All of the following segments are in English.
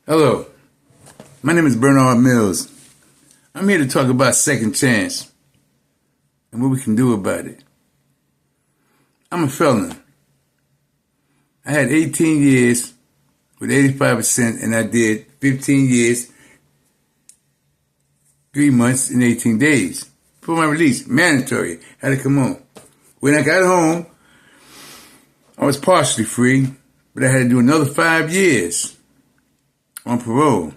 Hello, my name is Bernard Mills. I'm here to talk about second chance and what we can do about it. I'm a felon. I had 18 years with 85%, and I did 15 years, 3 months, and 18 days. For my release, mandatory, had to come home. When I got home, I was partially free, but I had to do another 5 years on parole.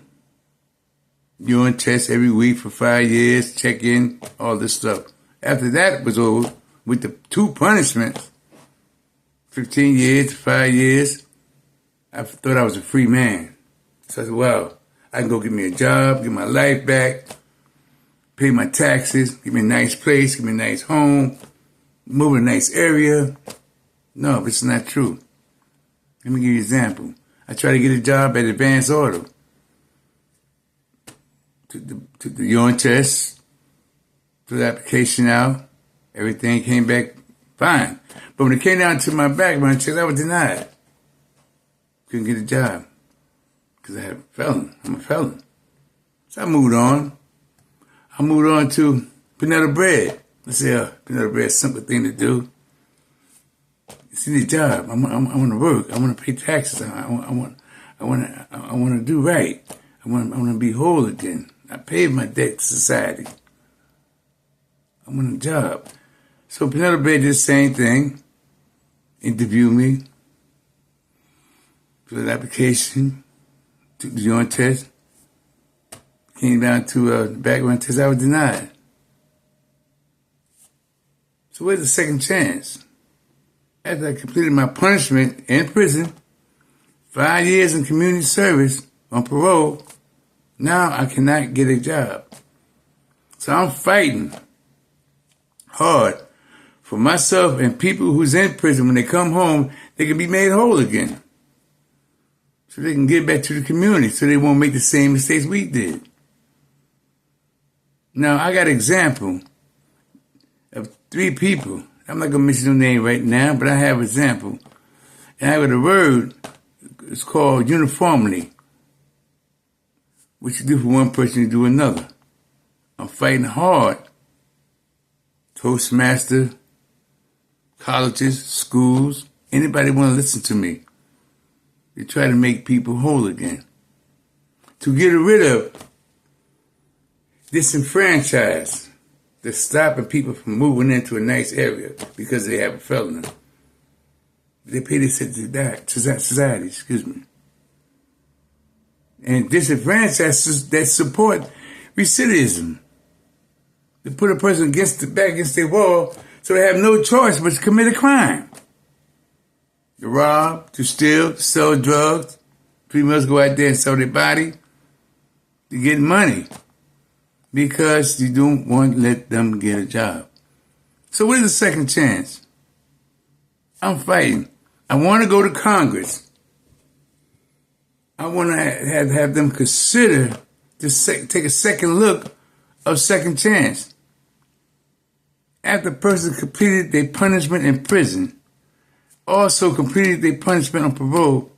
Urine tests every week for 5 years, check in, all this stuff. After that was over, with the 2 punishments, 15 years, 5 years, I thought I was a free man. So I said, well, I can go get me a job, get my life back, pay my taxes, give me a nice place, give me a nice home, move in a nice area. No, it's not true. Let me give you an example. I tried to get a job at Advance Auto. Took the urine test, put the application out, everything came back fine. But when it came down to my background check, I was denied. Couldn't get a job because I had a felon. I'm a felon. So I moved on. I moved on to Panetta Bread. I said, Panetta Bread is a simple thing to do. It's a job. I want to work. I want to pay taxes. I want to do right. I want to be whole again. I paid my debt to society. I want a job. So Panetta Bread did the same thing. Interviewed me. Filled the application. Took the urine test. Came down to the background test. I was denied. So where's the second chance? After I completed my punishment in prison, 5 years in community service on parole, now I cannot get a job. So I'm fighting hard for myself and people who's in prison. When they come home, they can be made whole again. So they can get back to the community so they won't make the same mistakes we did. Now, I got an example of 3 people. I'm not going to mention no name right now, but I have an example. And I got a word, it's called uniformity. What you do for one person, you do another. I'm fighting hard. Toastmaster, colleges, schools, anybody want to listen to me. They try to make people whole again. To get rid of disenfranchised, that's stopping people from moving into a nice area because they have a felony. They pay their society, And disenfranchised that support recidivism. They put a person back against their wall so they have no choice but to commit a crime. To rob, to steal, to sell drugs. Females go out there and sell their body to get money because you don't want to let them get a job. So what is the second chance? I'm fighting. I want to go to Congress. I want to have them consider take a second look of second chance. After a person completed their punishment in prison, also completed their punishment on parole,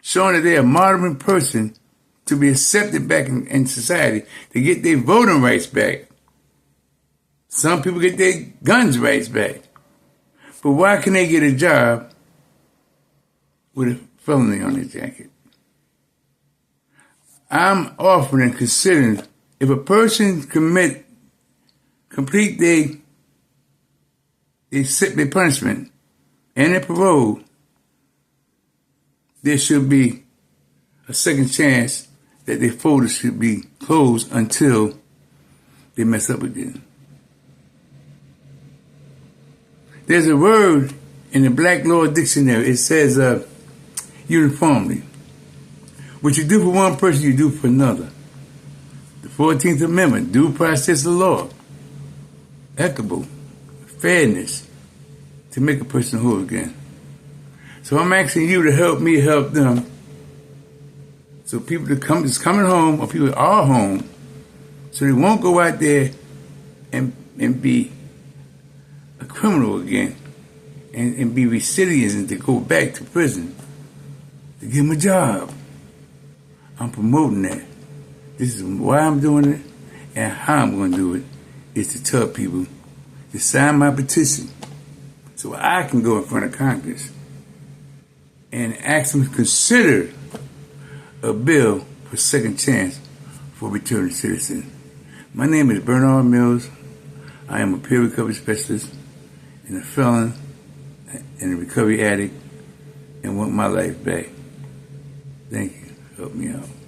showing that they're a modern person to be accepted back in society, to get their voting rights back. Some people get their guns rights back. But why can they get a job with a felony on their jacket? I'm offering and considering if a person complete their punishment and their parole, there should be a second chance that their folder should be closed until they mess up again. There's a word in the Black Law Dictionary. It says uniformity. What you do for one person, you do for another. The 14th Amendment, due process of law, equitable, fairness, to make a person whole again. So I'm asking you to help me help them. So people that's coming home, or people are home, so they won't go out there and be a criminal again and be recidivism to go back to prison, to give them a job. I'm promoting that. This is why I'm doing it and how I'm going to do it is to tell people to sign my petition so I can go in front of Congress and ask them to consider a bill for second chance for returning citizens. My name is Bernard Mills. I am a peer recovery specialist and a felon and a recovery addict and want my life back. Thank you. Help me out.